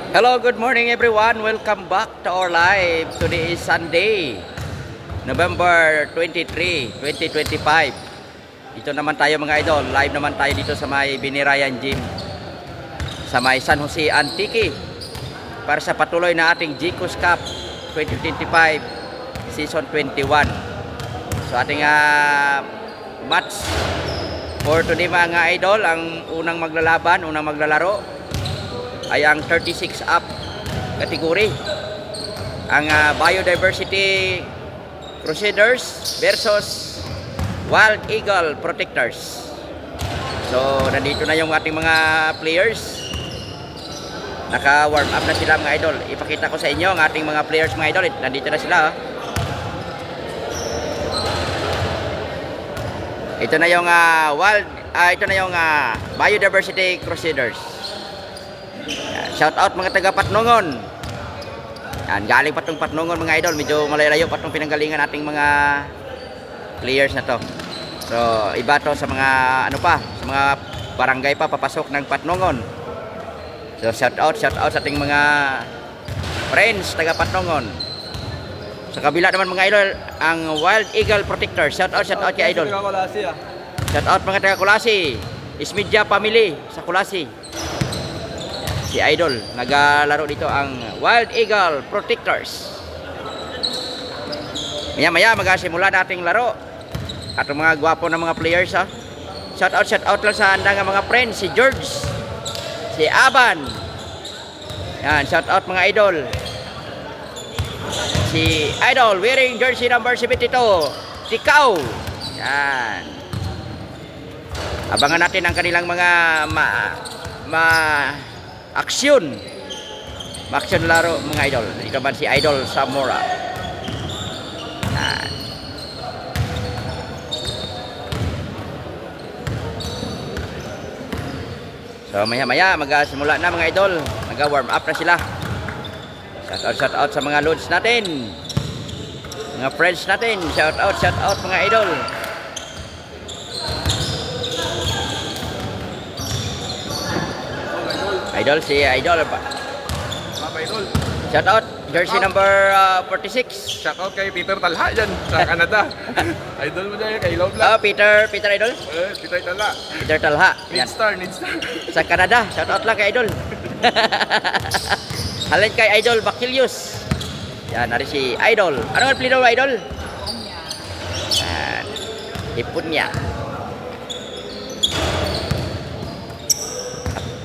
Hello, good morning everyone. Welcome back to our live. Today is Sunday, November 23, 2025. Dito naman tayo mga idol. Live naman tayo dito sa may Binirayan Gym sa may San Jose Antique para sa patuloy na ating GCOS Cup 2025 Season 21. So ating match for today mga idol. Ang unang maglalaro ay ang 36 up category, ang Biodiversity Crusaders versus Wild Eagle Protectors. So nandito na yung ating mga players, naka-warm up na sila mga idol. Ipakita ko sa inyo ang ating mga players mga idol. Nandito na sila. Ito na yung Biodiversity Crusaders. Shout out mga taga Patnongon. Yan, galing Patnongon mga idol. Medyo malayo patong pinanggalingan nating mga players na to. So, iba to sa mga sa mga barangay pa papasok ng Patnongon. So, shout out sa ating mga friends taga Patnongon. Sa kabila naman mga idol, ang Wild Eagle Protector. Shout out kay idol. Shout out mga taga Kulasi. Ismidya family sa Kulasi. Si Idol, nagalaro dito ang Wild Eagle Protectors. Maya magsimula nating laro. At ang mga gwapo na mga players ha. Shout out lang sa handa ng mga friends, si George, si Aban. Yan, shout out mga idol. Si Idol wearing jersey number 72, si Kao. Yan. Abangan natin ang kanilang mga aksyon laro mga idol. Dito man si Idol Zamora. Yan. So maya magsimula na mga idol. Mag-warm up na sila. Shout out sa mga loads natin, mga friends natin. Shout out mga idol. Idol, si Idol ba? Idol. Shout out jersey number 46. Shout out kay Peter Talha dyan sa Canada. Idol mo dyan kay Love Black. Peter Idol. Peter Talha. Peter Talha. Need star. Sa Canada. Shout out lang kay Idol. Halin kay Idol Bakilius. Yan, nari si Idol. Ano ang plino mo Idol? Yan. Ipon niya.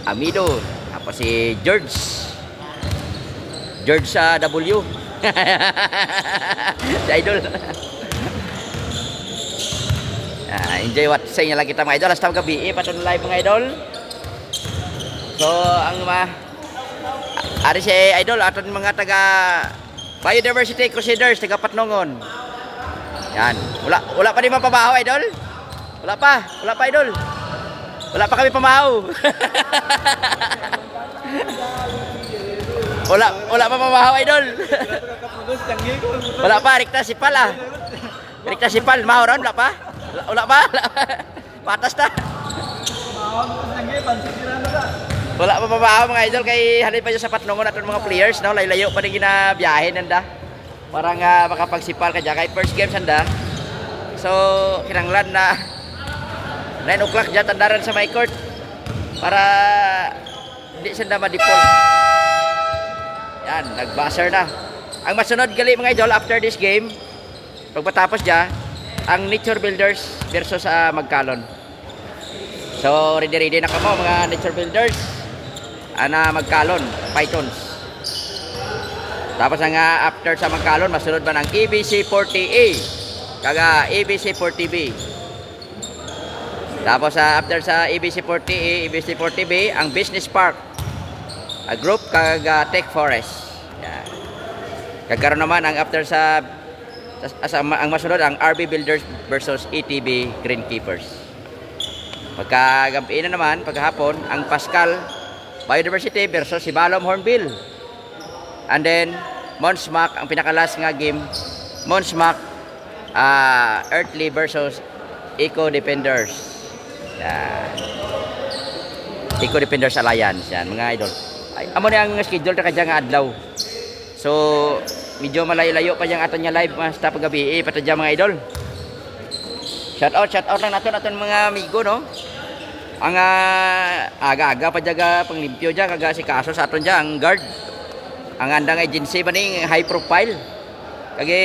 Amido. Tapos si George sa W. Si Idol. Enjoy watching niya lang kita mga idol. Hasta gabi patun live mga idol. So ang ari si Idol aton mga taga Biodiversity Crusaders taga Patnongon. Yan. Wala pa di mapabaho idol. Wala pa idol. Wala pa kami pamahaw. Wala pa pamahaw idol. Wala pa Rikta Sipal Rikta Sipal mahoron wala pa. Patas ta. Wala pa pamahaw mga idol kay halin pa dyan sa Patnongon aton mga players no, layo pa rin ginabiyahin nanda. Parang makapagsipal ka dyan kay first game sanda. So kinanglan na 9 o'clock dyan tandaran sa my court para hindi sanda ma-default. Yan, nag-buzzer na. Ang masunod gali mga idol after this game, pagpatapos dyan, ang Nature Builders versus Magkalon. So ready na kamo mga Nature Builders Magkalon Pythons. Tapos ang after sa Magkalon masunod ba ng EBC 40A kaga EBC 40B. Tapos after sa EBC 40A, EBC 40B, ang Business Park, a group kag Tech Forest. Yan. Kagkaroon naman ang after ang masunod ang RB Builders versus ETB Greenkeepers. Pagkagampiin na naman, paghapon, ang Pascal Biodiversity versus si Balom Hornbill. And then, Monsmac, ang pinakalas nga game, Monsmac Earthly versus Eco Defenders. Yan. Eco Defenders Alliance. Yan, mga idol. Ay, amo ni ang schedule ta kadya nga adlaw. So medyo malayo-layo pa yang aton nya live mas ta pagabi patadya mga idol. Shout out lang naton mga amigo no. Ang aga-aga pa jaga panglimpyo dya kaga si kaso sa aton dya ang guard. Ang andang agency ba ning high profile. Kage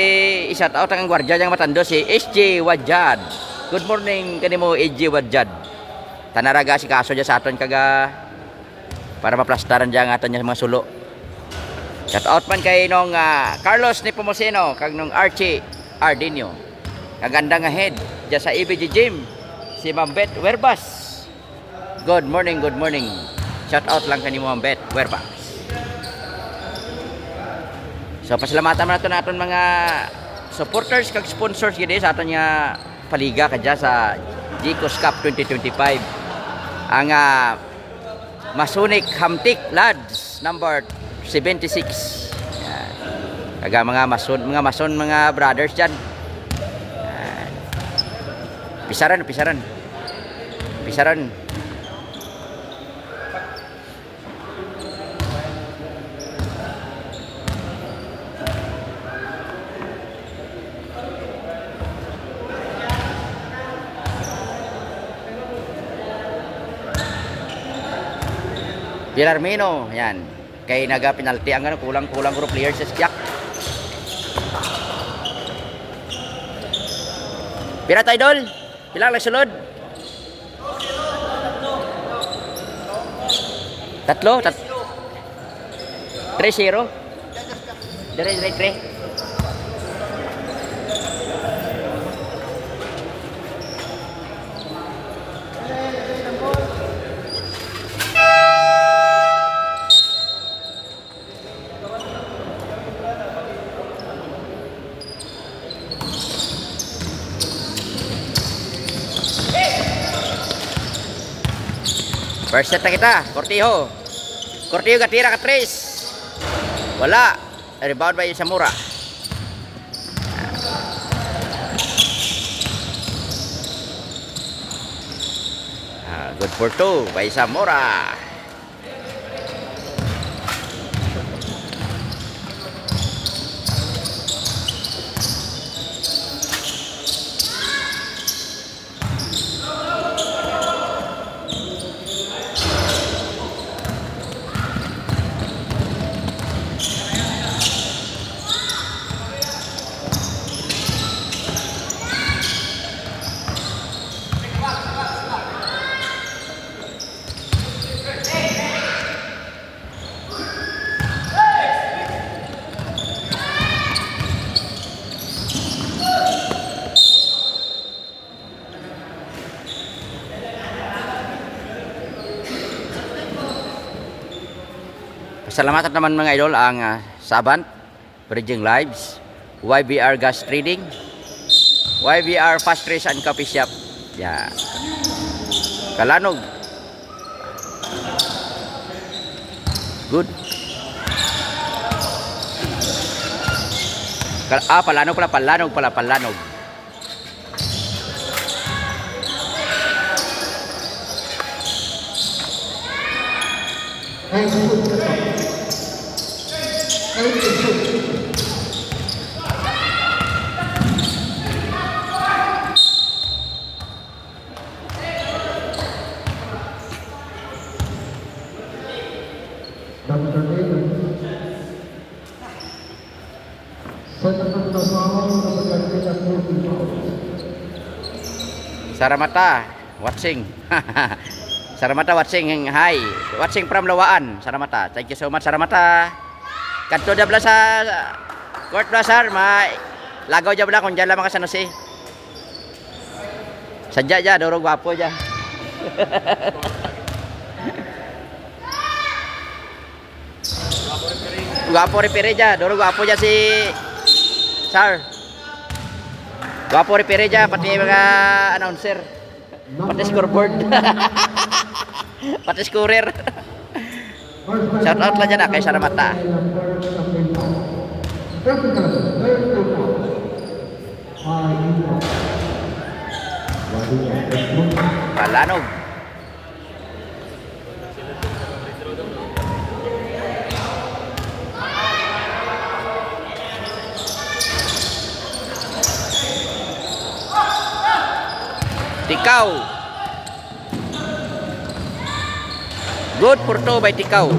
i-shout out ang gwardiya yang matando si SJ Wajad. Good morning kanimo SJ Wajad. Tanaraga si kaso dya sa aton kaga para maplastaran dya ang aton nya mga sulo. Shout out man kay nung Carlos Nepomuceno kag nung Archie Ardinio. Kaganda nga head dya sa EBG Gym si Mambet Werbas. Good morning. Shout out lang kanimo Mambet Werbas. So pasalamatan man naton mga supporters kag sponsors gid sa aton nga paliga kadya sa GCOS Cup 2025. Ang Masonic Hamtik Lads number 76. Yan. Kaga mga mason mga brothers diyan. Pisaran. Pilarmino, yan. Kay naga penalty ang kulang-kulang group players sa Siak. Pira tayo idol? Pilang lang sulod? Tatlo? 3-0? Dire. First set na kita, Cortijo gatira ka 3. Wala. Rebound by Samura. Good for 2 by Samura. Pasalamatan naman mga idol ang Savant Bridging Lives, YBR Gas Trading, YBR Fast Trace and Coffee Shop. Yeah. Kalanog. Good. Palanog. Saramata watching. Saramata watching. Hi. Watching from Lawaan. Saramata. Thank you so much Saramata. Kanto da bla sa Court Plaza, lagaw ja bla kung dyan lamang ka sa Jose. Sadya ja, duro gwapo ja. Gwapo repere ja, duro gwapo ja si Sir. Gwapo repere ja, pati mga announcer. Pati scoreboard. Pati scorer. Shout out lang dyan kay Saramata. Palanog. Tikaw. Good for 2 by Tikaw.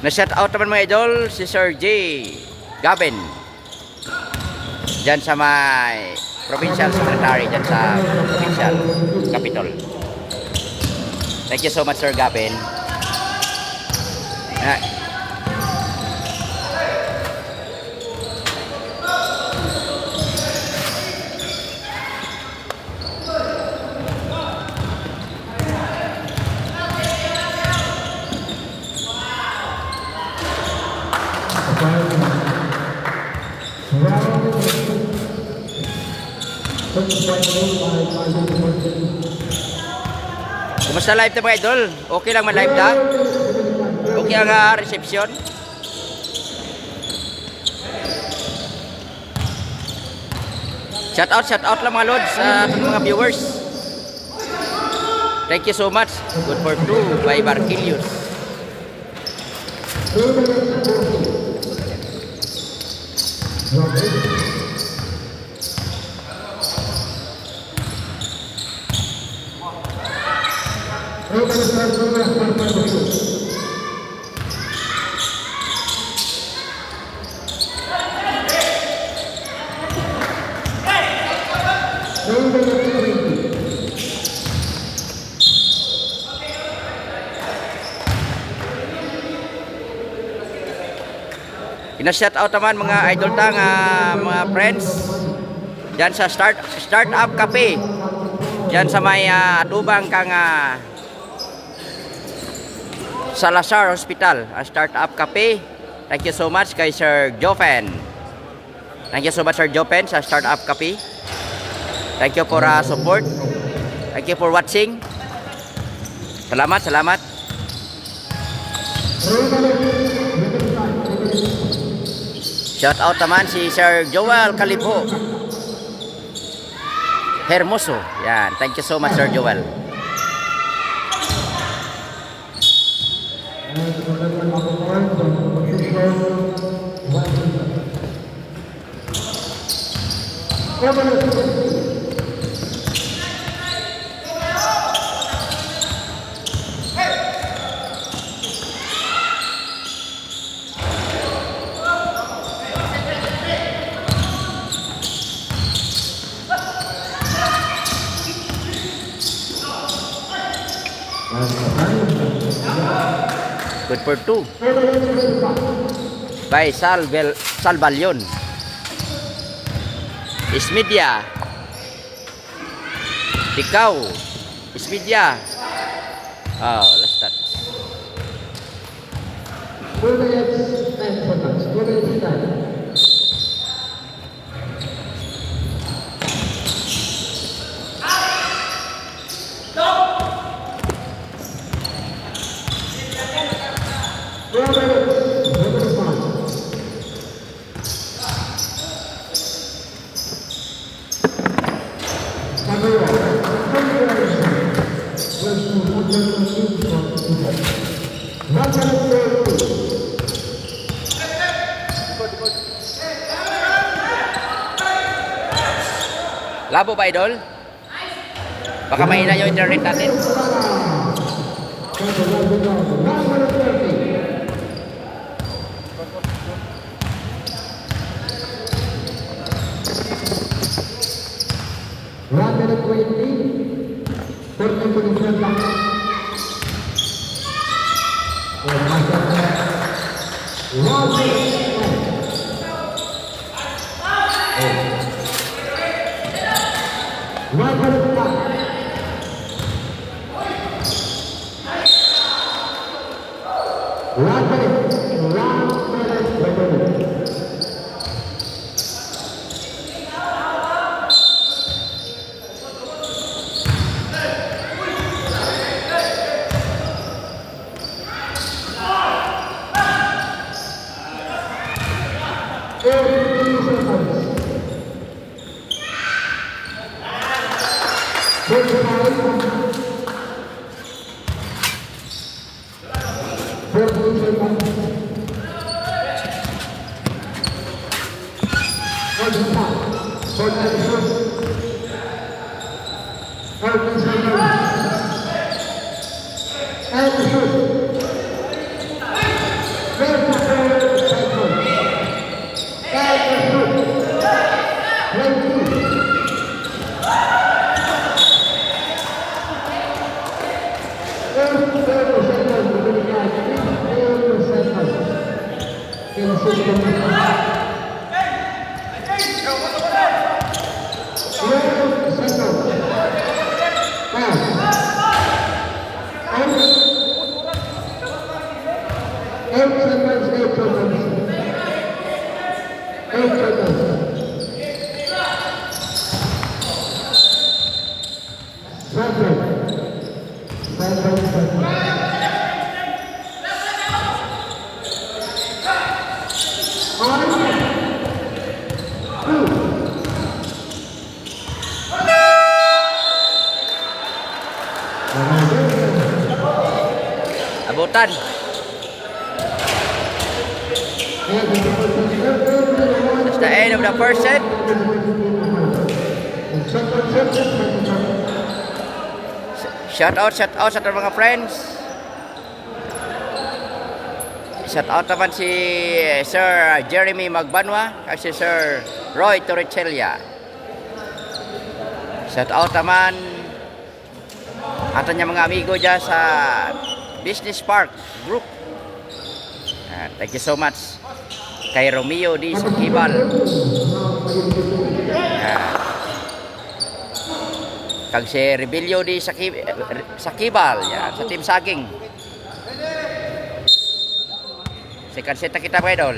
Na-shout out naman mga idol si Sir J. Gavin dyan sa may provincial secretary dyan sa provincial capital. Thank you so much Sir Gavin. Kumusta live na mga idol? Okay lang man live na? Okay ang reception? Shout out lang mga lods sa mga viewers. Thank you so much. Good for 2 by Barquilius. Ina-shout out naman mga idol tang mga friends diyan sa Startup Cafe diyan sa may atubang kang Salazar Hospital, Startup Cafe. Thank you so much kay Sir Jofen. Thank you so much Sir Jofen sa Startup Cafe. Thank you for support. Thank you for watching. Salamat. Shout out naman si Sir Joel Calibo Hermoso. Yan. Thank you so much Sir Joel. Good for 2 by Salvalion. Ismedia. Tikaw. Ismedia. Oh, last touch. Labo ba idol? Baka mahina yung internet natin. Abutan. That's the end of the first set. Shout out sa ating mga friends. Shout out naman si Sir Jeremy Magbanwa at si Sir Roy Torricelia. Shout out naman ating mga amigo dyan sa Business Park Group. Thank you so much kay Romeo D. Sakibal. Kag si Rebelio D. Sakibal sa Team Saging. Second set na kita mga idol.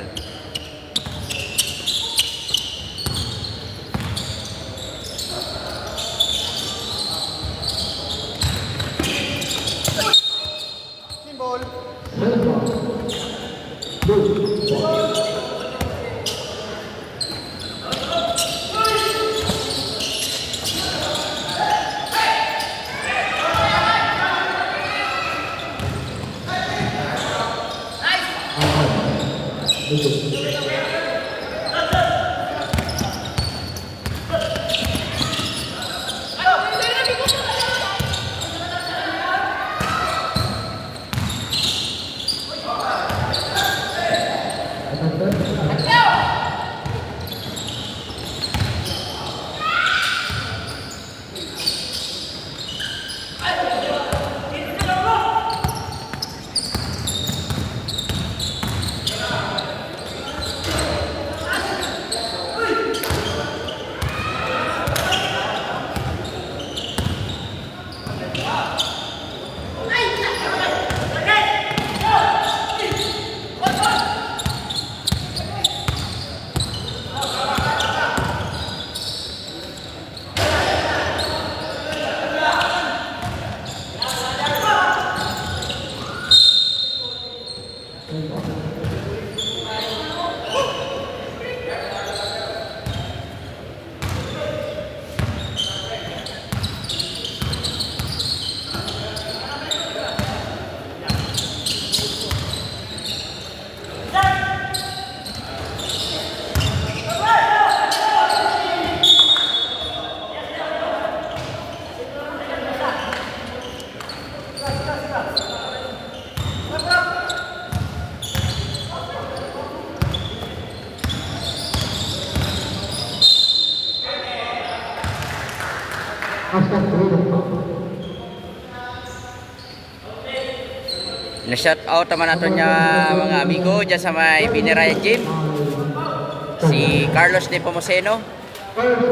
Na-shout out naman nato niya mga amigo dyan sa may Biniraya Gym. Si Carlos Nepomuceno,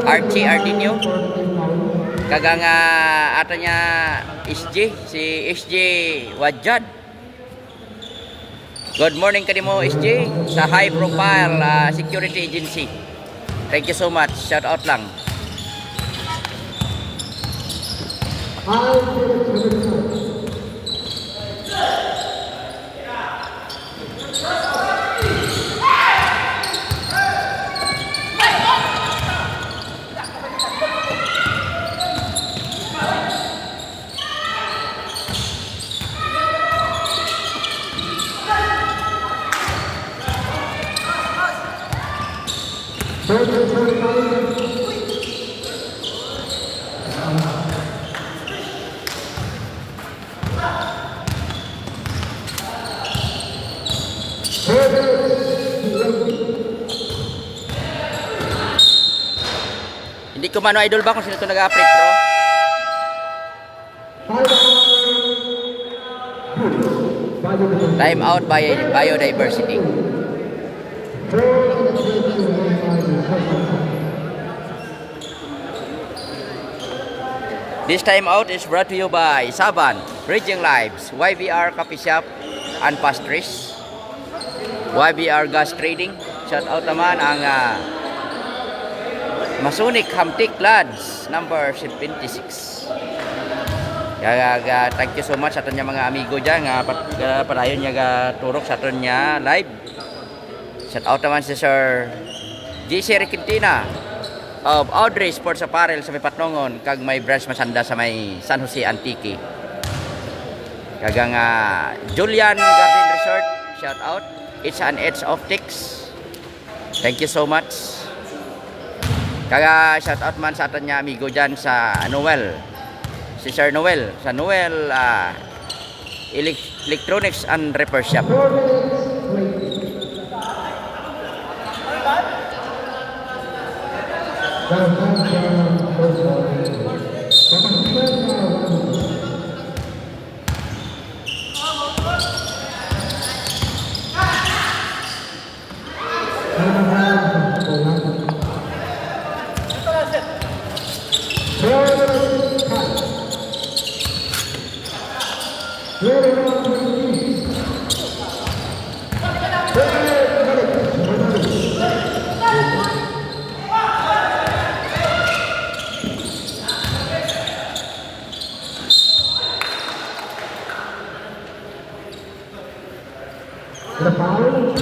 Archie Ardinio, kagang ato niya SJ, si SJ Wadjad. Good morning kanimo SJ sa high profile security agency. Thank you so much. Shout out lang. Hindi ko mano idol ba kung sino ito nag-upgrade bro? Time out by biodiversity. This time out is brought to you by Saban, Bridging Lives, YBR Coffee Shop and Pastries, YBR Gas Trading. Shout out naman ang Masonic Hamtik Lads number 76. Thank you so much sa aton mga amigo dyan nga padayon niya turok sa aton niya live. Shout out naman si Sir JC Requintina of Audrey Sports Apparel sa may Patnongon kag may branch masanda sa may San Jose Antique. Kagang Julian Garden Resort, shout out. It's an Edge Optics. Thank you so much. Kaga shout out man sa aton niya amigo dyan sa Noel. Si Sir Noel sa Noel Electronics and Repair Shop. The foul.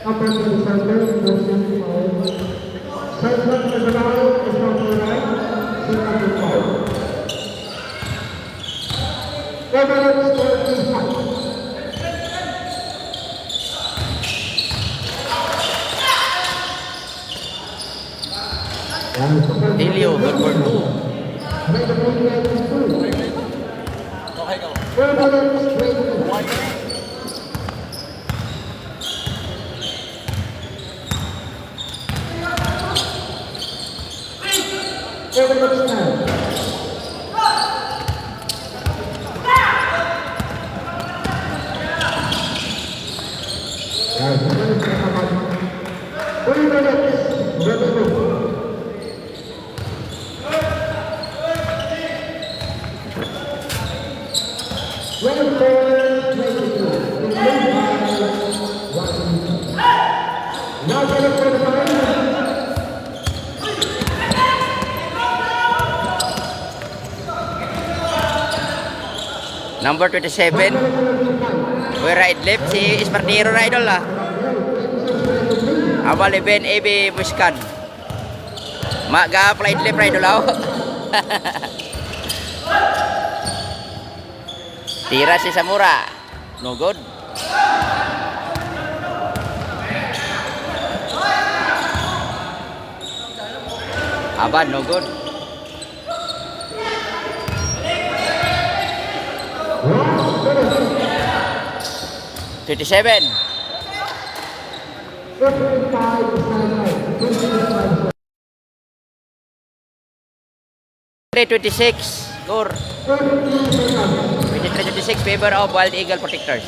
Upper to the center, motion foul. Side back to the foul is not right. second foul. Overall score 3-5. Delio, good for 2. Now get it for the final. Number 27. We right left si Espartero na idol ah. Amal Ben AB Muskan. Maga flight left na idol ah. Tira si Samura. No good. Aban, no good. Wow. 27. 26 score. 23-26 favor of Wild Eagle Protectors.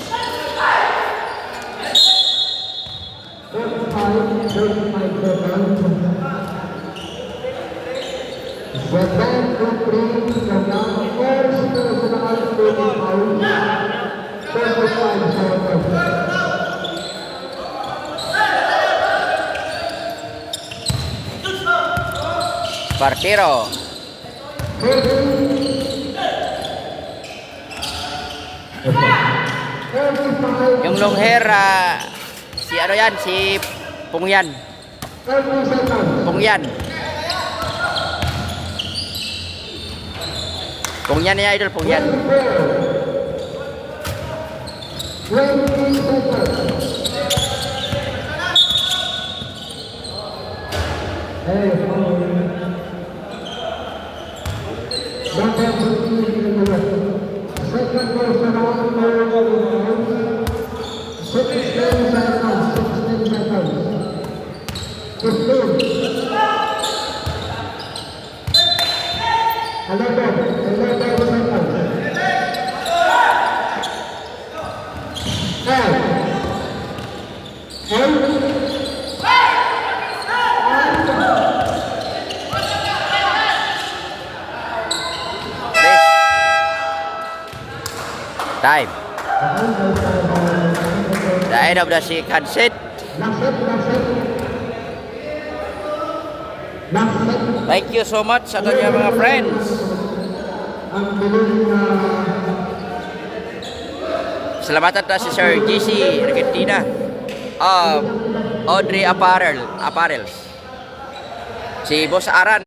Partiro. Yung long hair, si ano yan, si Pungyan. Pungyan. Pungyan niya idol, Pungyan. Time. The end of the second set. Thank you so much sa kanya mga friends. Salamatan ta si Sir GC Argentina. Audrey Apparels. Si Boss Aran.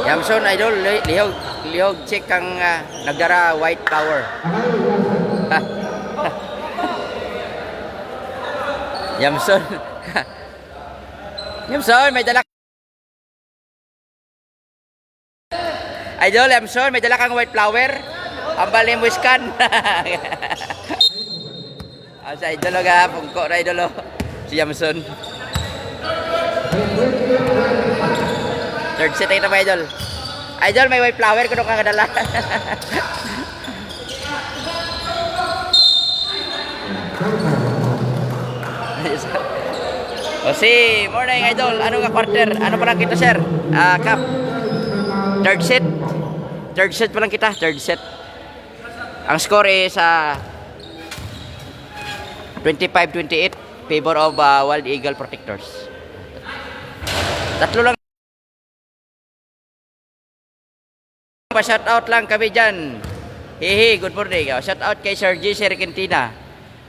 Yamson idol, lihog check kang nagdara white power. Yamson. Yamson, may dala. Idol, Yamson, may dala kang white flower. Ang balimuskan. Sa idol ga, pungko na idol. Si Yamson. Third set na ba idol? Idol, may white flower kuno kang kadala. O si morning idol, ano nga quarter? Ano pa lang kita sir? Cup. Third set. Third set pa lang kita, third set. Ang score is 25-28 favor of Wild Eagle Protectors. Tatlo lang. Pa-shout out lang kami dyan. Hihi, good morning. Shout out kay Sir G. Serkentina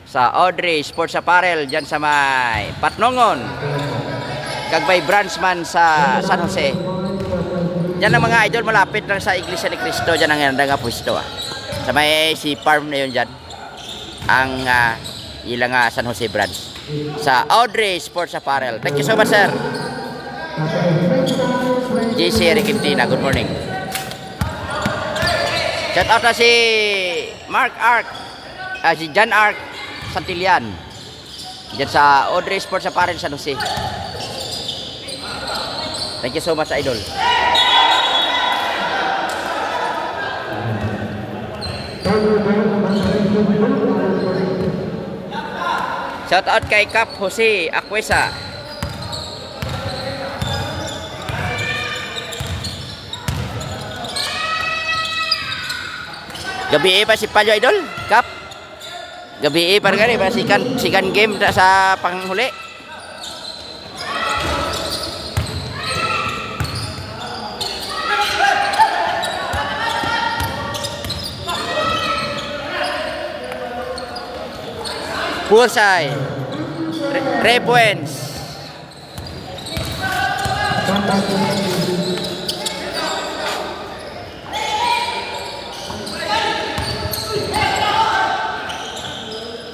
sa Audrey Sports Apparel dyan sa may Patnongon. Kagbay branchman sa San Jose. Dyan ang mga idol malapit lang sa Iglesia ni Cristo. Dyan ang ganda nga pwesto. Sa may si farm na yun dyan. Ang ilang San Jose branch. Sa Audrey Sports Apparel. Thank you so much sir. JC Requintina, good morning. Shout out na si Mark Ark, si John Ark Santillan. Diyan sa Audrey Sports Apparel San Jose. Thank you so much idol. Shout out kay Cap Jose Aquesa. Gabi pa si Palyo idol, Cap. Gabi pa rin ba sikan game sa panghuli. Bullseye. Repoints.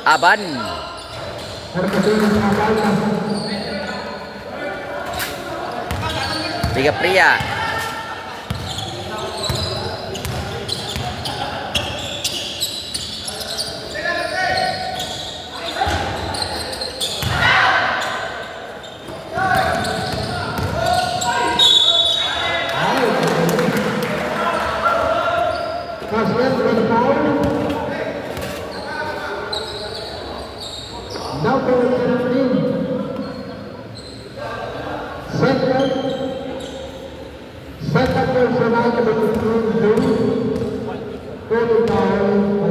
Aban. Liga Pria. Now for the 17. Second personal to the conclusion. 49.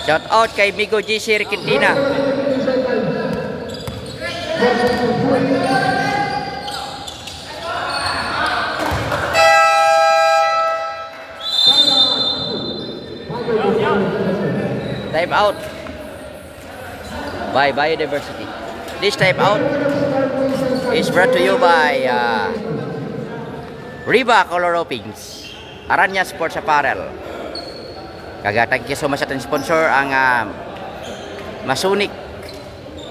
Shout out kay Migo G. Requintina. Time out by Biodiversity. This time out is brought to you by Riva Color Pinks, Aranya Sports Apparel. Thank you so much sa ating sponsor ang Masonic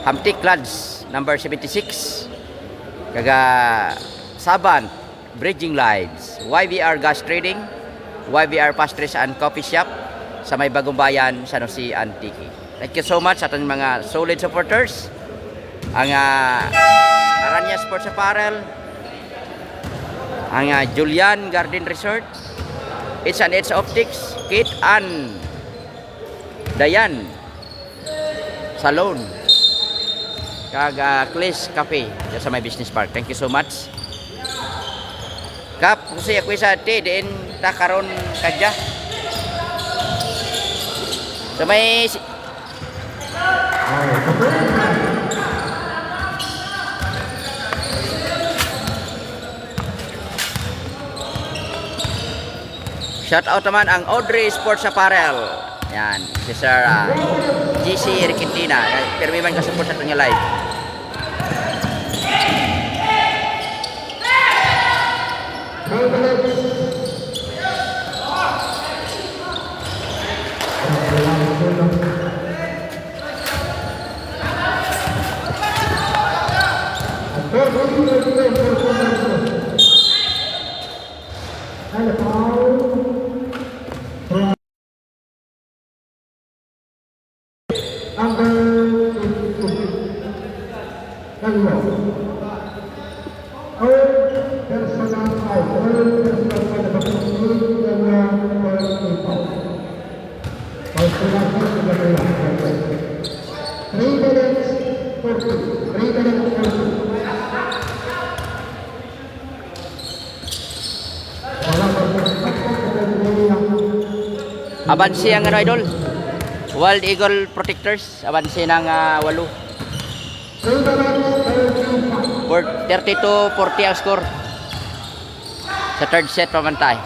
Hamtik Lads number 76. Saban Bridging Lines, YVR Gas Trading, YVR Pastries and Coffee Shop sa may Bagong Bayan, San Jose, Antique. Thank you so much sa ating mga solid supporters. Ang Aranya Sports Apparel, ang Julian Garden Resort, It's and It's Optics, Kit and Dayan Salon, kag Clis Cafe sa may Business Park. Thank you so much. Kap, kasi ako isa ati, din takaron kadya. So may shout out naman ang Audrey Sports Apparel. Yan, si Sir GC Riquentina. Pero may man ka-support sa itong live. Abansi ang ano idol? Wild Eagle Protectors. Abansi ng 8. For 32-40 ang score. Sa third set pamantay.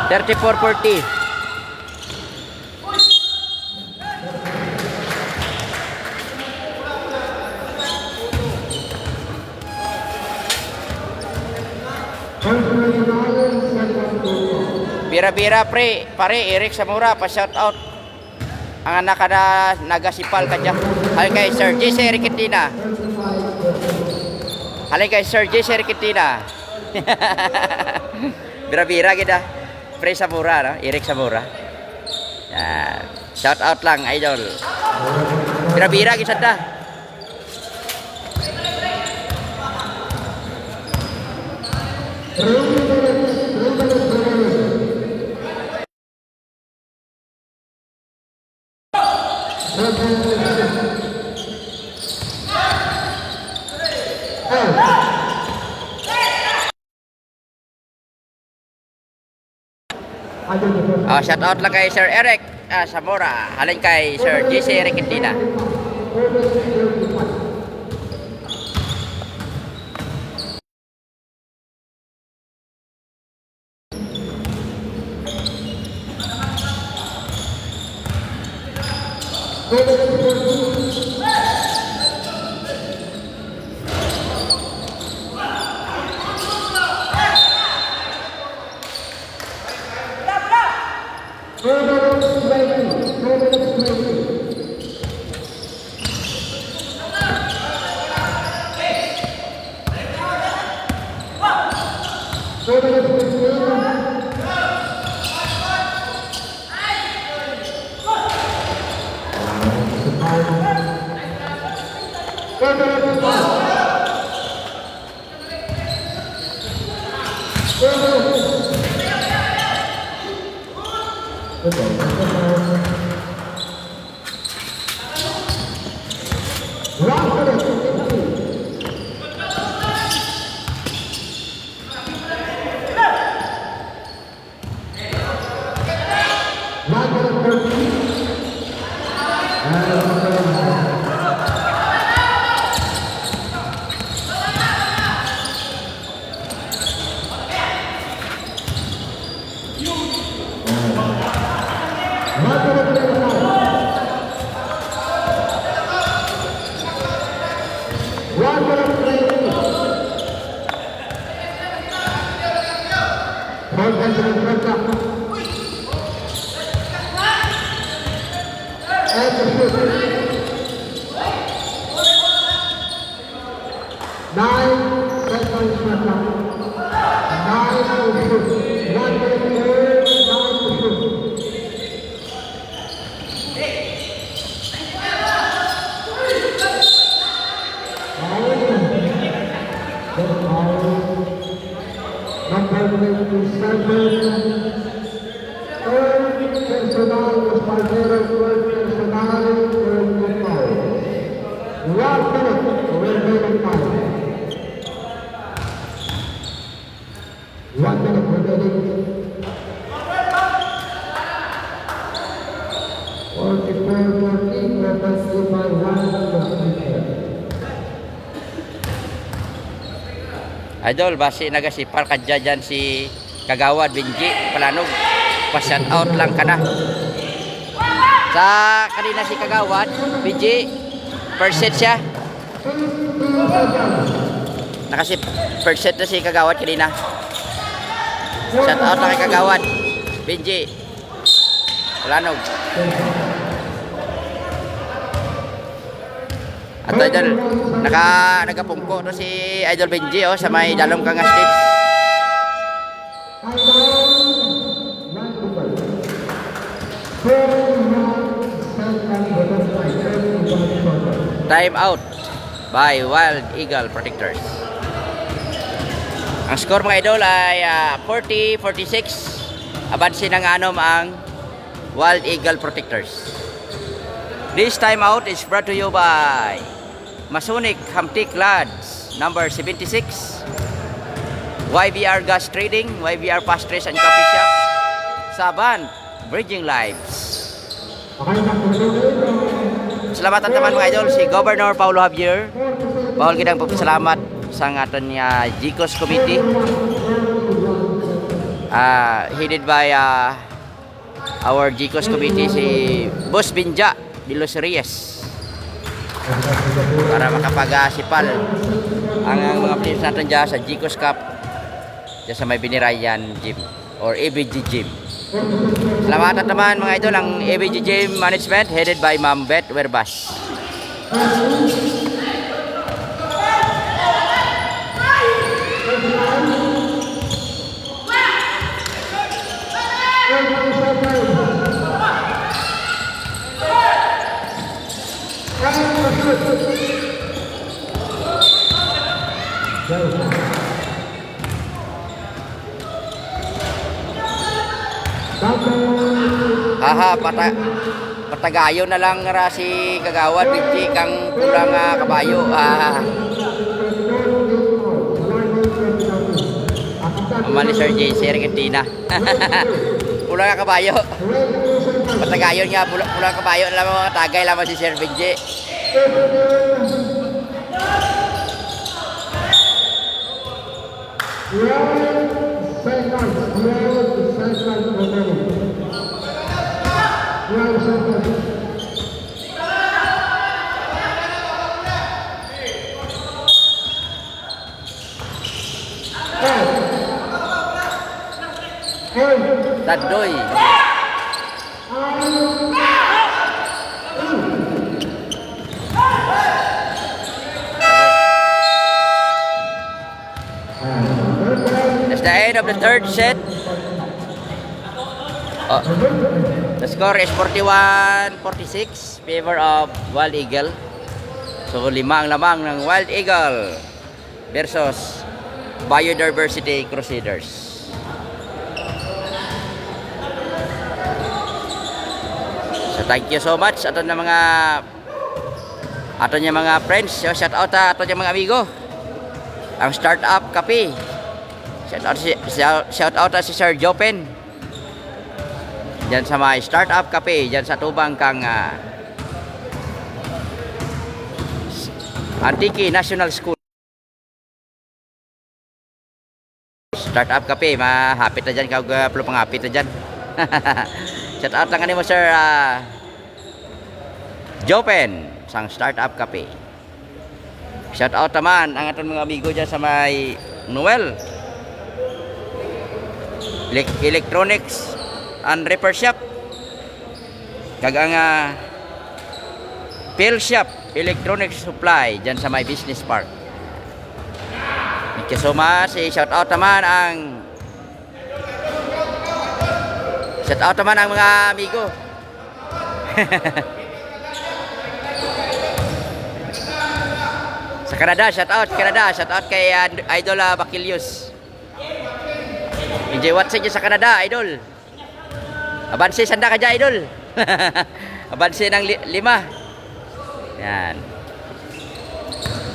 Thirty-four 40. Bira-bira pare Eric Samura pa shout out ang anak na nagasipal kadya. Halin kay Sir JC Riquentina. Halin kay Sir JC Riquentina. Bira-bira kita. Pre Samura, no? Eric Samura. Yan. Shout out lang, idol. Bira-bira kita da. Shout out lang kay Sir Eric Samora. Halin kay Sir JC Riquentina. number 27, third personal, Espartero, third personal, 25. 1 minute, remaining time. 1 minute remaining. 44-14, offensive by 1. Idol, basi nagasipar ka dyan si Kagawad Benji Palanog. Pa-shout out lang ka na. Sa kanina si Kagawad Benji, first set siya. Nakasi first set na si Kagawad kanina. Shout out lang kay Kagawad Benji Palanog. At idol, nagapungko to si Idol Benji oh, sa may dalom kang stage. Time out by Wild Eagle Protectors. Ang score mga idol ay 40-46. Abansin ng anom ang Wild Eagle Protectors. This time out is brought to you by Masonic Hamtik Lads, number 76, YBR Gas Trading, YBR Pastries and Coffee Shop, Saban, Bridging Lives. Salamatan naman mga idol si Governor Paulo Javier. Paul gidang pagpasalamat sa aton niya GCOS Committee, headed by our GCOS Committee si Boss Binja Bilos Reyes, para makapagasipal ang mga players natin dyan sa GCOS Cup dyan sa may Binirayan Gym or ABG Gym. Salamatan naman mga idol ang ABG Gym Management headed by Ma'am Beth Werbas. Patagayo na lang ra si Kagawad Benji kang pulang kabayo. Mali Sir JC Argentina. Pulang kabayo. Patagayon nga pulang kabayo na lang mga tagay lamang si Sir Benji. Tadoy. That's the end of the third set. The score is 41-46 favor of Wild Eagle. So 5 ang lamang ng Wild Eagle versus Biodiversity Crusaders. So thank you so much aton na mga friends. So, shout out aton yung mga amigo. Ang Startup Cafe. Shout out si Sir Jopen. Diyan sa may Startup Cafe, diyan sa tubang kang Antique National School. Startup Cafe, mahapit na dyan, kagaplo pangapit na dyan. Shout out lang kanimo Sir Jopen sang Startup Cafe. Shout out naman ang aton mga amigo dyan sa may Noel Electronics and Repair Shop, kagang Pill Shop Electronic Supply dyan sa my Business Park. Thank you so much. Shout out naman ang mga amigo sa Canada. Shout out kay Idol Bakilius. PJ Watson dyan sa Canada, idol. Abanse, sanda ka dyan, idol. Abanse ng 5. Yan.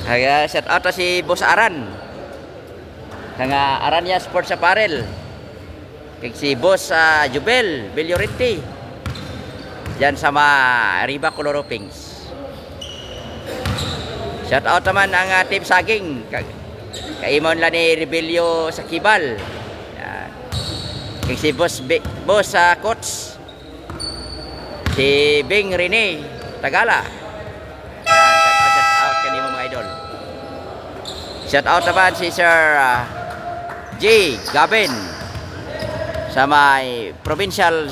Kaya shout out na si Boss Aran. Nga Aranya Sports Apparel. Kaya si Boss Jubel Bellorente. Diyan sa Riva Coloro Pinks. Shout out naman ang Team Saging. Kaimon lang ni Rebelio sa Kibal. Yan. Kaya si Boss Coach. Si Bing Rene Tagala. Shout out kanimo mga idol. Shout out naman si Sir J. Gavin sa may provincial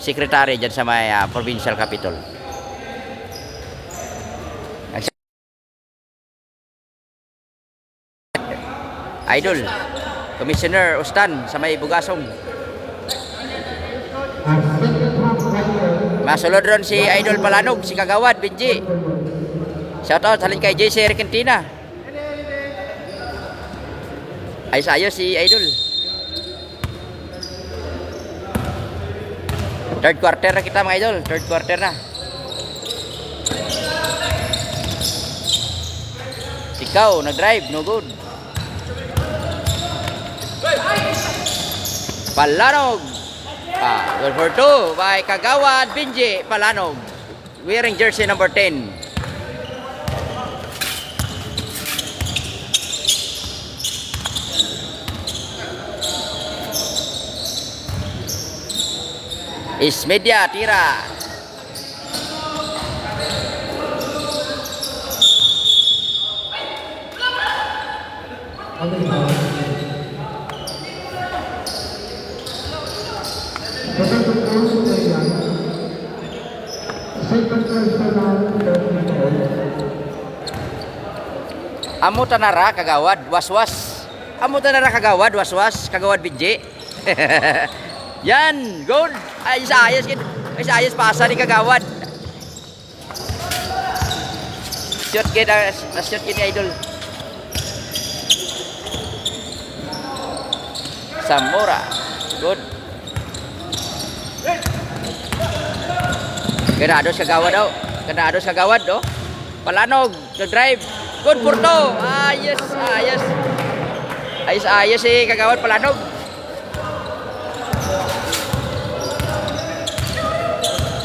secretary dyan sa may provincial capital. Idol Commissioner Ustan sa may Bugasong. Masulod ron si Idol Palanog, si Kagawad Benji. Shout out halin kay JC Argentina. Ay sayo si Idol. Third quarter na kita mga idol. Third quarter na. Ikaw nag-drive, no good. Palanog. Goal for 2 by Kagawad Benji Palanog. Wearing jersey number 10. Ismedia tira. Amo tanara Kagawad waswas. Amo tanara Kagawad waswas Kagawad Benji. Yan, good. Ayos kid. Ayos pasa ni Kagawad. Shoot kid, shoot kid ni idol. Samora. Good. Ganados Kagawad daw. Ganados Kagawad do. Palanog, nag-drive. Good for 2. Ayos. Ayos si Kagawad Palanog.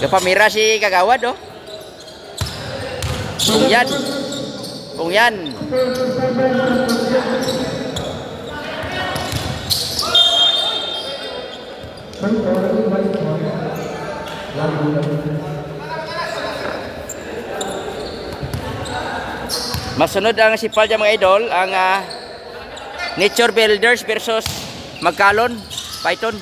Pamira si Kagawad oh. Kung yan. Masunod ang sipal dyan mga idol, ang Nature Builders versus Magkalon Python.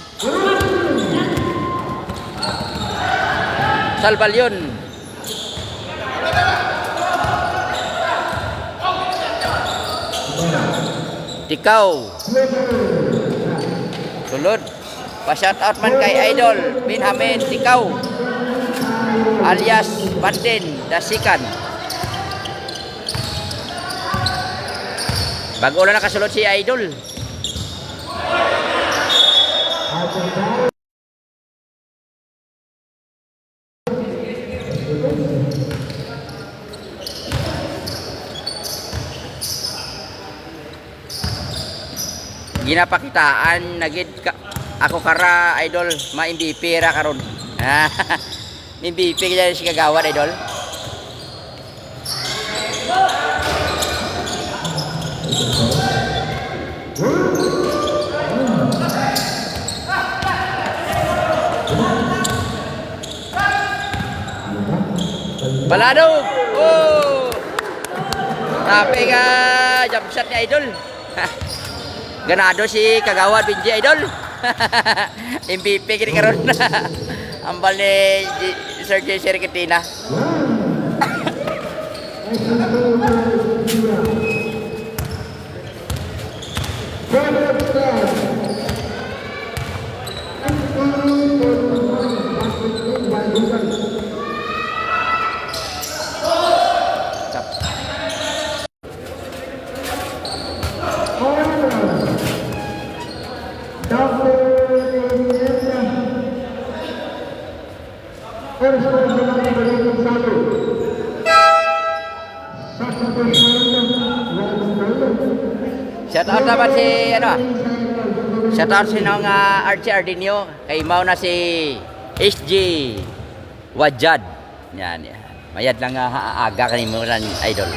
Salbalyon. Tikaw. Sulod. Pa-shout out man kay Idol Benjamin Tikaw alias Bandin Dasikan. Bago lang nakasulod si Idol. Ginapakitaan nagid ako kara idol ma-MVP ra karon. MVP kaya si Kagawad idol. Palanog. Oh. Tapi ka jump shot ni idol. Ganado si Kagawad Benji idol. MVP kini karon. Ambal ni Sir JC Argentina. Shout out naman si ano. Shout out si nung Archie Ardinio. Kay mao na si SG Wajad. Yan, yan. Mayad lang aga kanimo ran idol.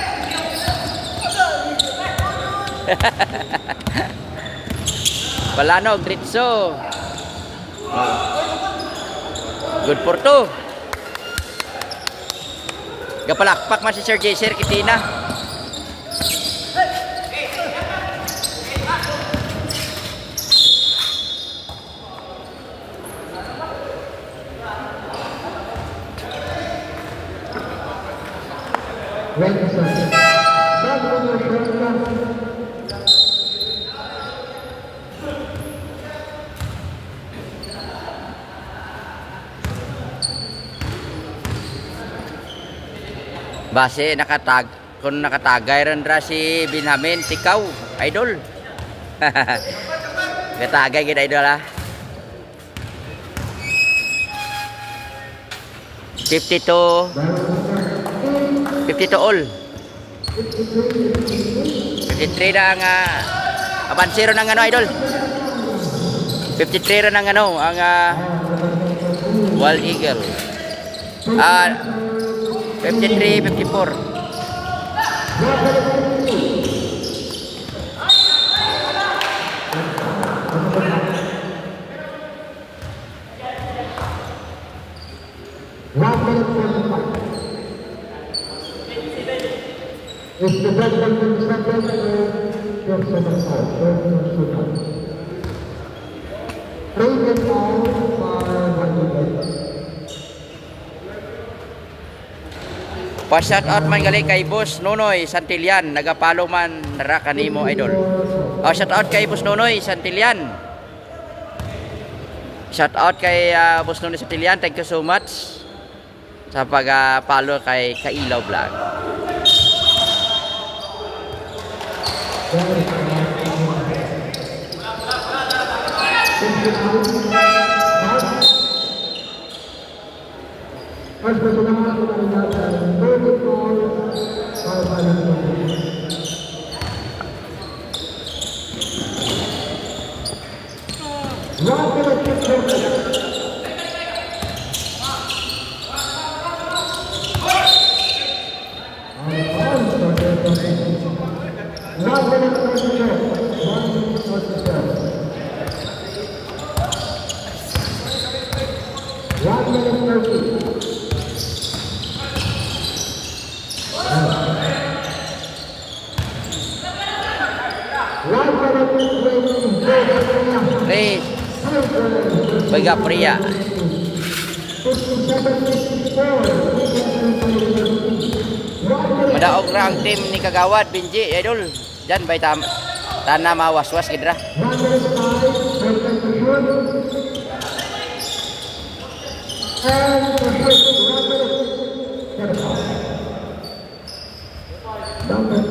Palanog, Dritso. Good for two. Gapalakpak man si Sir Jaser Kitina. Base nakatag kung nakatagay rin ra si Binhamin Tikaw, idol. Katagay gid idol ha. 52 all. 53 na ang abansero ng ano idol. 53 ra ng ano ang Wild Eagle. 53, 54. Pa-shout out man gali kay Boss Nonoy Santillan, nagapalo man ra kanimo idol. Shout out kay Boss Nonoy Santillan. Shout out kay Boss Nonoy Santillan, thank you so much sa pag-follow kay Kailaw Vlog. Please, Baga Priya. Madaog ra ang team ni Kagawad Binji idol. Diyan bay tana mawaswas gid ra. Number 5.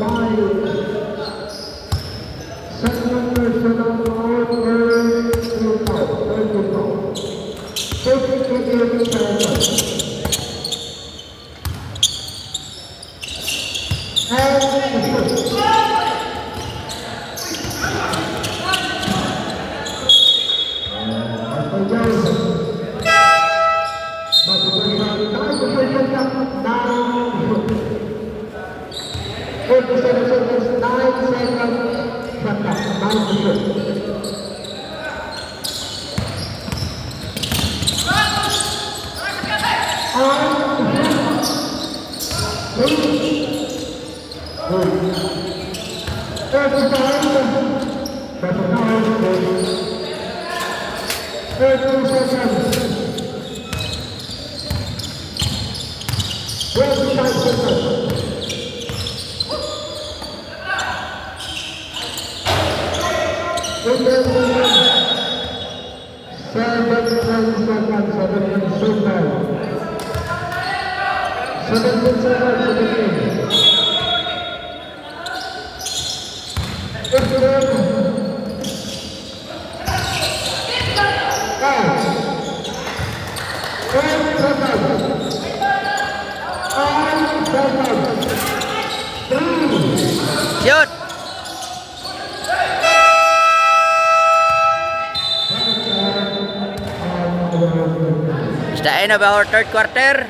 end of our third quarter.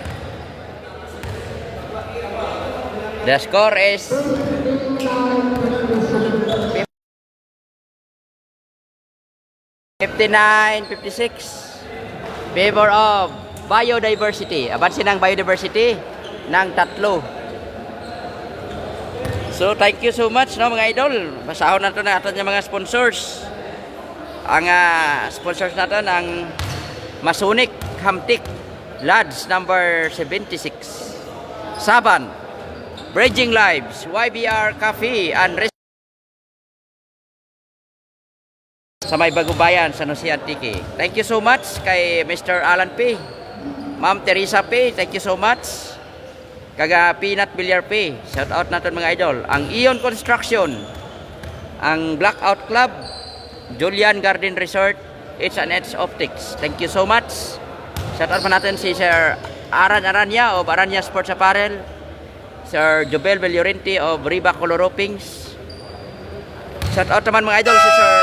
The score is 59-56. Favor of biodiversity. Abansin ng biodiversity ng 3. So thank you so much no mga idol. Basahon na ito na atin yung mga sponsors. Ang sponsors natin ang Masonic Hamtik Lads number 76, Saban, Bridging Lives, YBR Coffee and Restaurant sa may Bagubayan, San Jose Antique. Thank you so much kay Mr. Alan P, Ma'am Teresa P, thank you so much. Kaga Peanut Billiard P, shout out natin mga idol. Ang Ion Construction, ang Blackout Club, Julian Garden Resort, H&H Optics. Thank you so much. Shout out pa natin si Sir Aran Aranya of Aranya Sports Apparel, Sir Jobel Vellorente of Riva Color Ropings. Shout out naman mga idol si Sir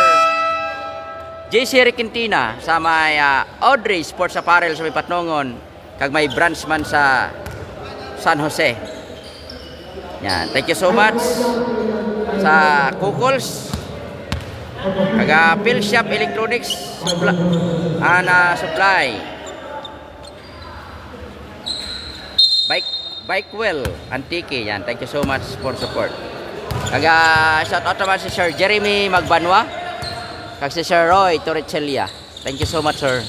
JC Requintina sa may Audrey Sports Apparel sa may Patnongon, kag may branch man sa San Jose. Yan, thank you so much sa Kukols, kaga Phil Shop Electronics Supply, Bikewell Antique. Yan, thank you so much for support. Kaga shout out naman si Sir Jeremy Magbanwa, kag si Sir Roy Torricelia. Thank you so much sir.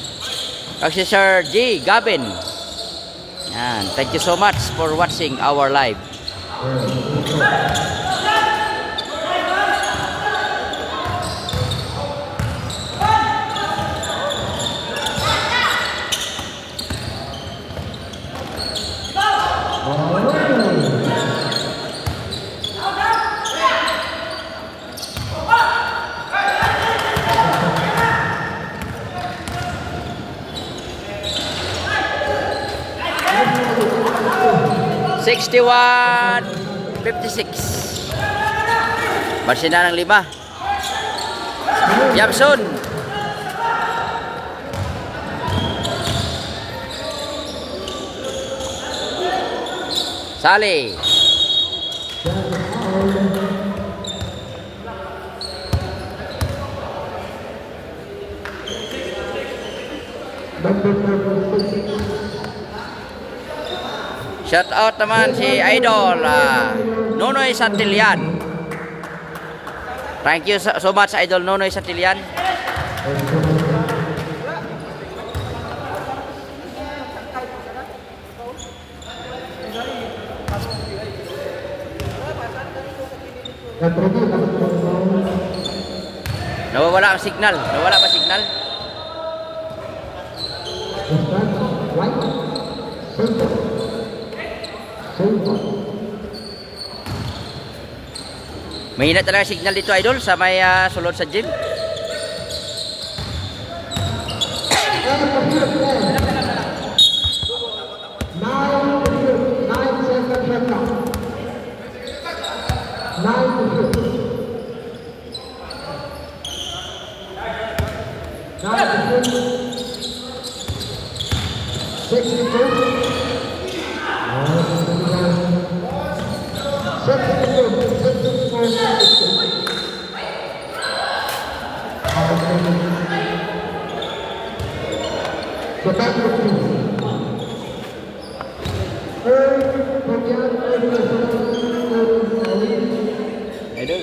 Kag si Sir G Gavin. Yan, thank you so much for watching our live. Sixty-one 56. Barsina ng 5. Yapson. Sali. Shout out naman si Idol Nonoy Santillan. Thank you so much Idol Nonoy Santillan. Nawawala ang signal. Nawala ba signal? Mahina talaga signal dito idol sa may sulod sa gym. Idol.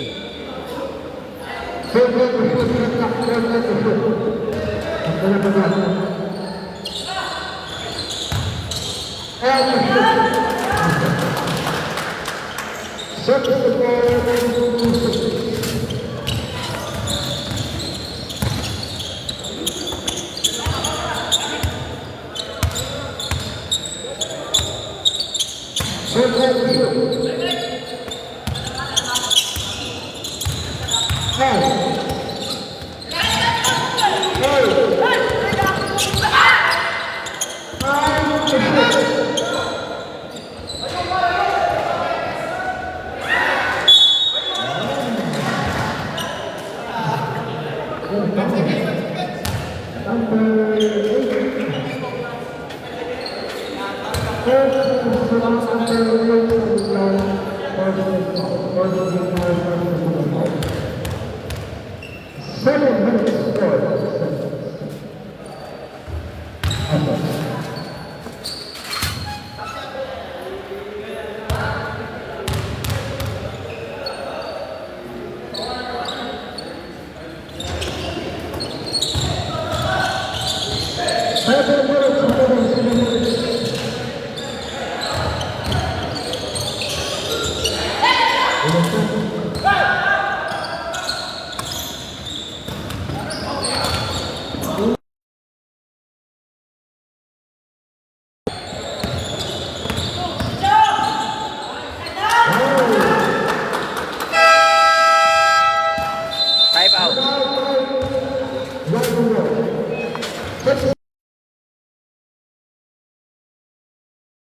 Time out.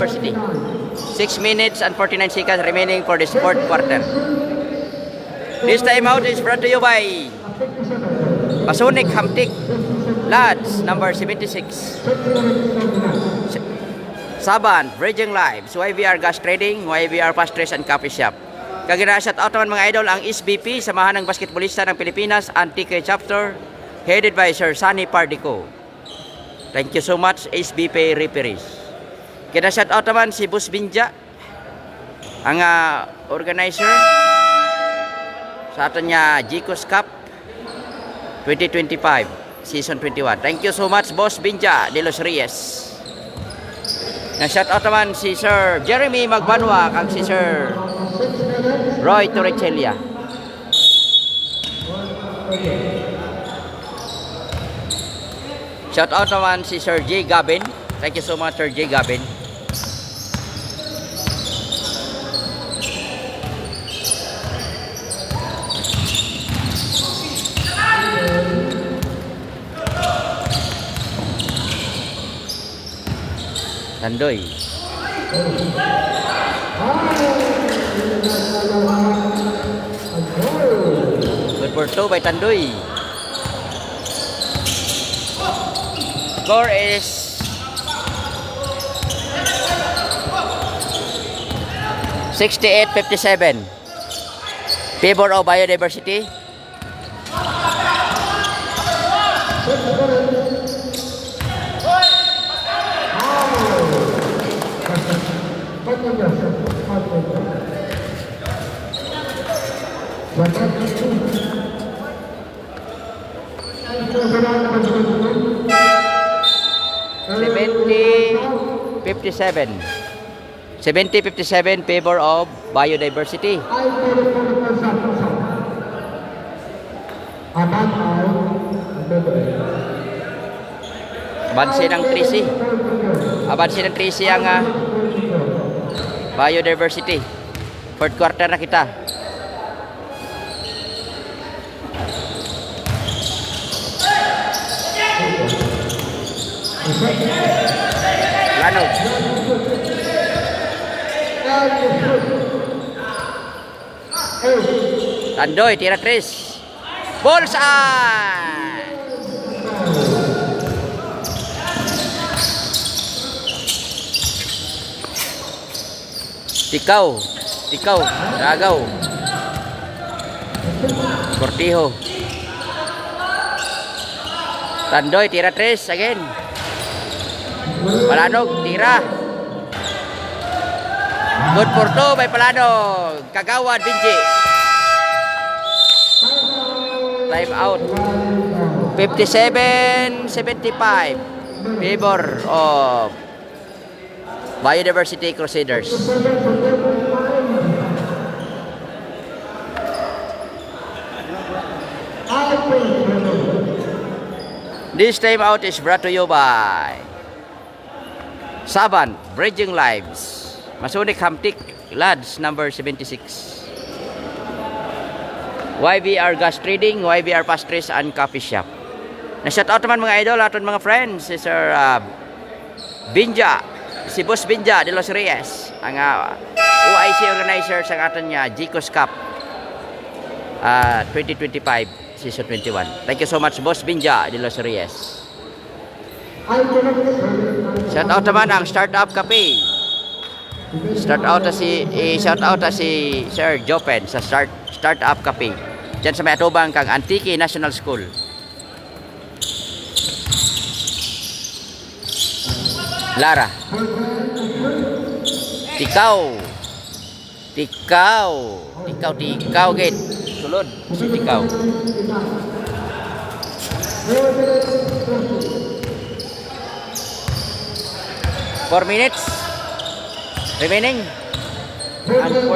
University. 6 minutes and 49 seconds remaining for this fourth quarter. This timeout is brought to you by Masonic Hamtik Lads number 76. Saban, Bridging Lives, YVR Gas Trading, YVR Pastries and Coffee Shop. Kaginasat out naman mga idol ang SBP, Samahan ng Basketballista ng Pilipinas, Antique Chapter, headed by Sir Sunny Pardico. Thank you so much, SBP Referees. Kinasat out naman si Boss Binja, ang organizer sa atin niya Jicos Cup 2025 Season 21. Thank you so much, Boss Binja de los Reyes. Na-shout out naman si Sir Jeremy Magbanwa kang si Sir Roy Torrechelia. Shout out naman si Sir J. Gabin. Thank you so much, Sir J. Gabin. Tandoy. Good for 2 by Tandoy. Score is 68-57. Favor of biodiversity. (70-57) 70-57 favor of biodiversity. Abansi ng 3C. Abansi ng 3C ang biodiversity. Fourth quarter na kita. Lanog. Tandoy, tira 3. Bullseye! Tikaw, Ragaw. Cortijo. Tandoy, tira 3 again. Palanog, tira. Good for 2 by Palanog. Kagawad, Binji. Time out. 57-75. Favor of Biodiversity Crusaders. This time out is brought to you by Saban, Bridging Lives, Masonic Hamtik Lads number 76. YVR Gas Trading, YVR Pastries and Coffee Shop. Na-shout out naman mga idol, aton mga friends, si Sir Binja, si Boss Binja de los Reyes, ang OIC organizer sa aton niya Jicos Cup 2025 Season 21. Thank you so much, Boss Binja de los Reyes. Shout out naman ang Startup Cafe, shout out na si Sir Jopen sa Startup Cafe. Diyan sa may atubang kang Antique National School. Lara. Tikaw gate. Sulod si Tikaw. Four minutes remaining. And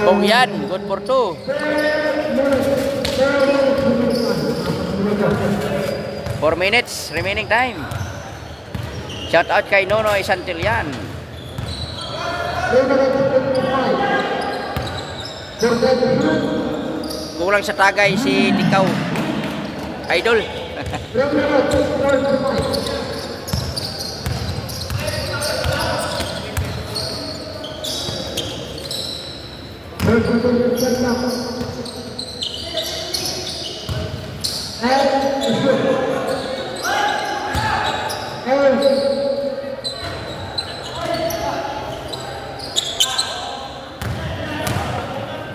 Pongyan, good for 2. 4 minutes remaining time. Shout out kay Nonoy Santillan. Kulang sa tagay si Tikaw. Idol.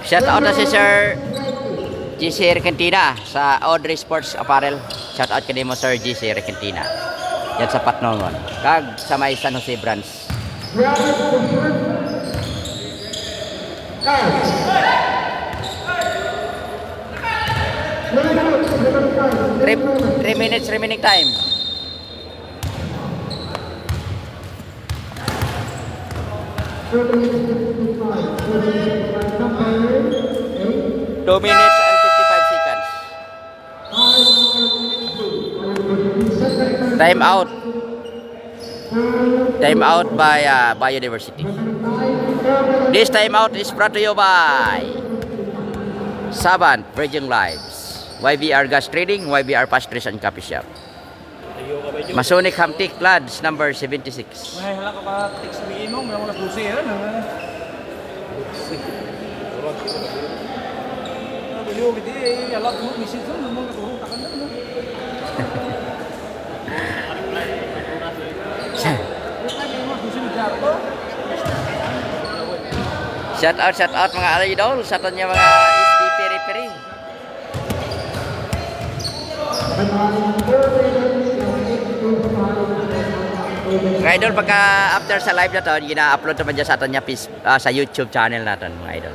Shout out na si Sir GC Regentina sa Audrey Sports Apparel. Shout out kanimo Sir GC Regentina. Yan sa Patnongon. Kag sa may San Jose branch. 3 minutes remaining time. Two minutes and 55 seconds. Time out. Time out by Biodiversity. This time out is brought to you by Savant Virgin Lives, YBR Gas Trading, YBR Pastries and Coffee Shop, Masonic Hamtik Lads number 76. May hala ka pa text mi imong mga 12 yan. Yo gidi hala mo message mo mga turong takan na. Shout out mga idol sa tanya mga SDP referee. Mga idol, pagka after sa live na to, gina-upload naman dyan sa atin niya sa YouTube channel natin mga idol.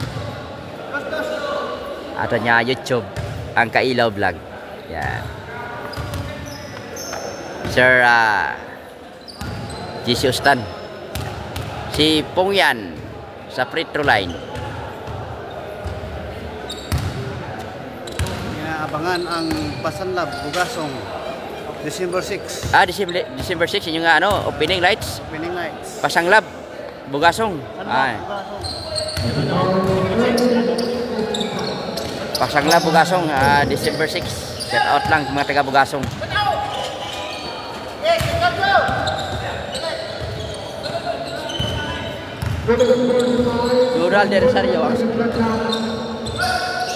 Atin niya YouTube, ang Kailaw Vlog. Yan. Sir Jesus Tan. Si Pongyan sa free throw line. Inaabangan ang Pasanlab Bugasong December 6. December 6 yung nga opening lights. Opening nights. Pasanglab Bugasong. Ay. Pasanglab Bugasong December 6. Shout out lang mga taga Bugasong. Jural de Rosario ang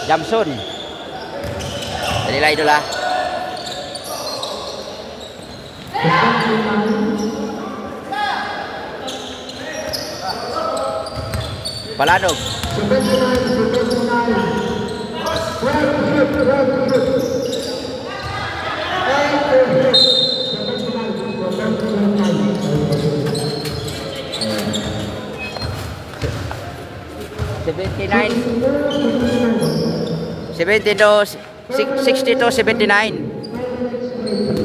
Jamson. Dali lang idol Palanog.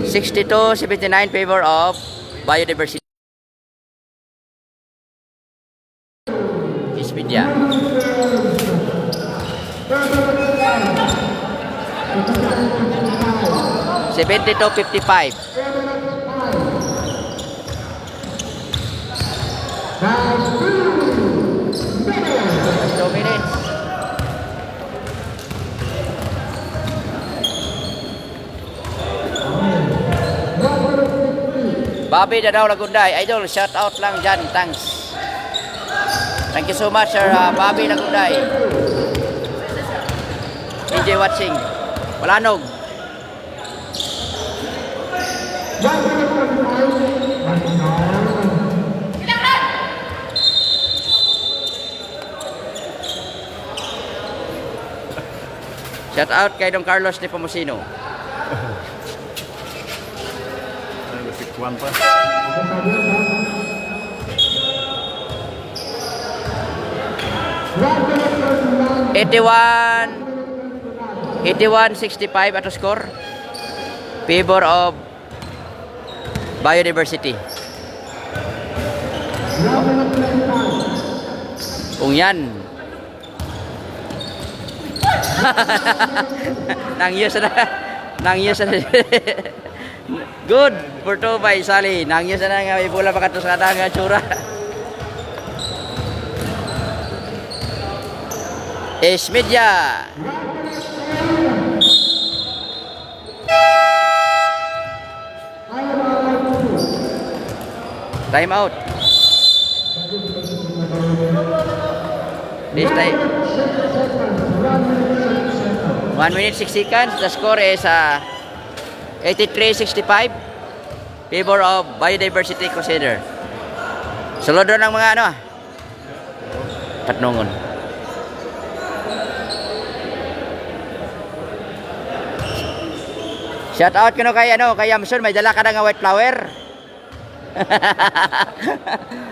$62.79 favor of Biodiversity. Media. $72.55. Bobby Dadaw Lagunday. Idol, shout out lang dyan. Thanks. Thank you so much, Sir Bobby Lagunday. DJ watching. Walanog. Shout out kay Don Carlos de Pomosino. Sikwan pa. 81-65 ato score. Favor of biodiversity. Kung yan. Nangyos na. Nangyos na. Good for to by Sally. Nangyos na nga may bola pa kato sa nga tsura. Media. Time out. This time 1 minute 6 seconds. The score is 83-65. Favor of biodiversity consider. Sulod ng mga ano patnungon. Shout out kano kay Yamson, may dala ka na nga white flower.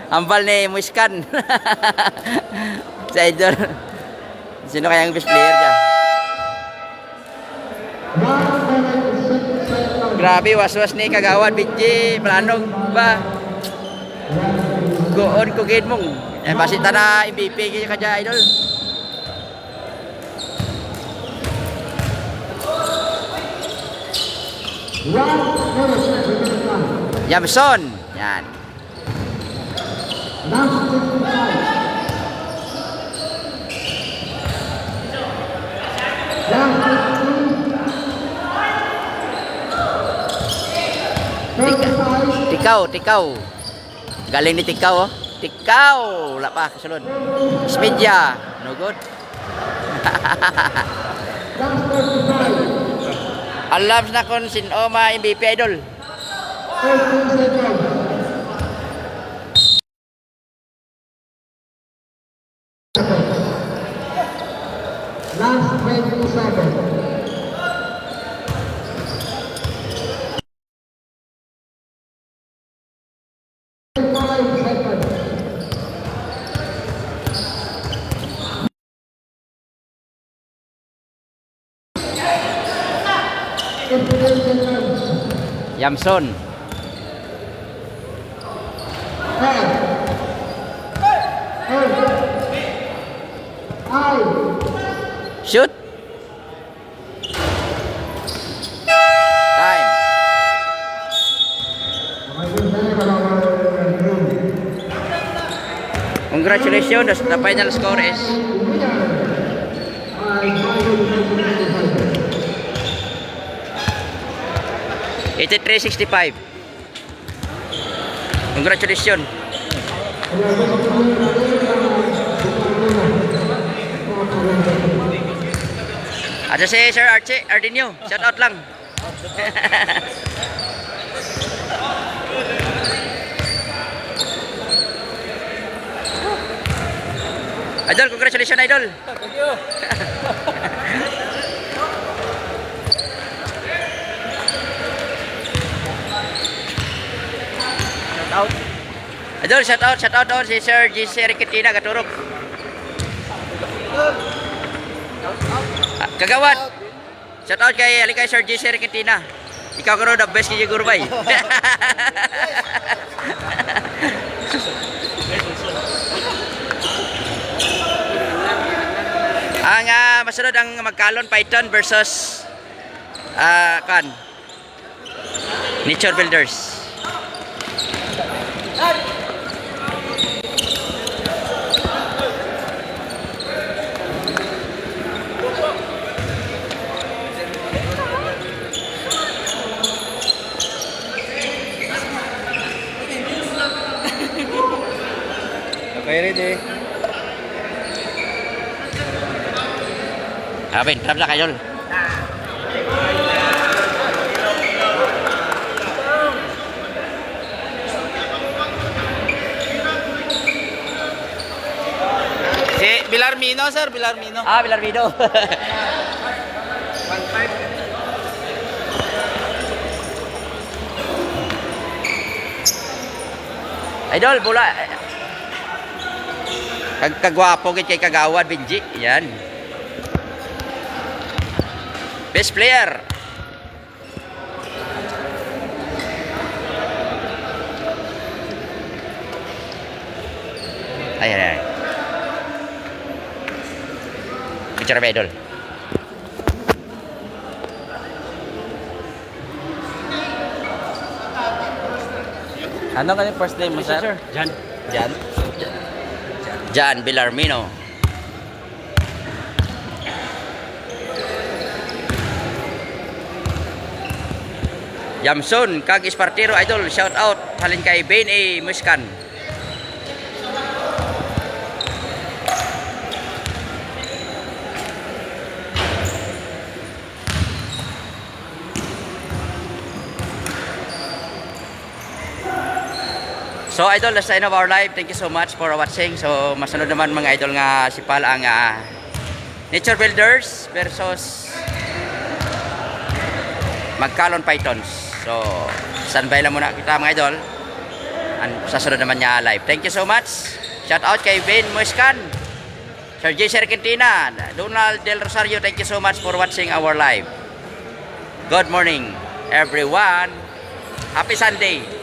Ambal ni Muiskan. Sa idol. Sino kaya ang best player dyan? Grabe, waswas ni Kagawad, Bidji, Planog ba? Goon ko gid mong. Basita na MVP ka dyan, idol. Yamson. Yan. Tikaw. Galing ni Tikaw, oh. Tikaw. Wala pa, kasunod. Media. No good. Alam na kung sino MVP idol. Last 20 seconds. Yamson. Shoot. Time. Congratulations, the final score is 83-65. Congratulations. Ada si Sir Ardinio, shout out lang. Idol, congratulations idol. Thank you. Out. Idol, shout out doon si Sir GC Riquitina Gaturok. Kagawad. Shout out kay Sir GC Riquitina. Ikaw ko the best kay Gurbay. Ang masunod ang magkalon Python versus Nature Builders. day. Ben, trap na kayo. Si Bilarmino, sir. Bilarmino. Bilarmido. Idol, bola. Kagwapo gid kay Kagawad Benji. Yan. Best player. Ayan. Bicara ba, Idol? Ano ka yung first name mo, sir? Jan. Jan. Jan Bilarmino. Jamson, kag Espartero, Idol, shout out halin kay Ben A. Muscan. So Idol, that's the end of our live. Thank you so much for watching. So masunod naman mga Idol nga si Pal ang Nature Builders versus Magkalon Pythons. So standby lang muna kita mga Idol. Sa sunod naman niya live. Thank you so much. Shout out kay Ben Muscan, Sir J. Serkentina, Donald Del Rosario. Thank you so much for watching our live. Good morning everyone. Happy Sunday.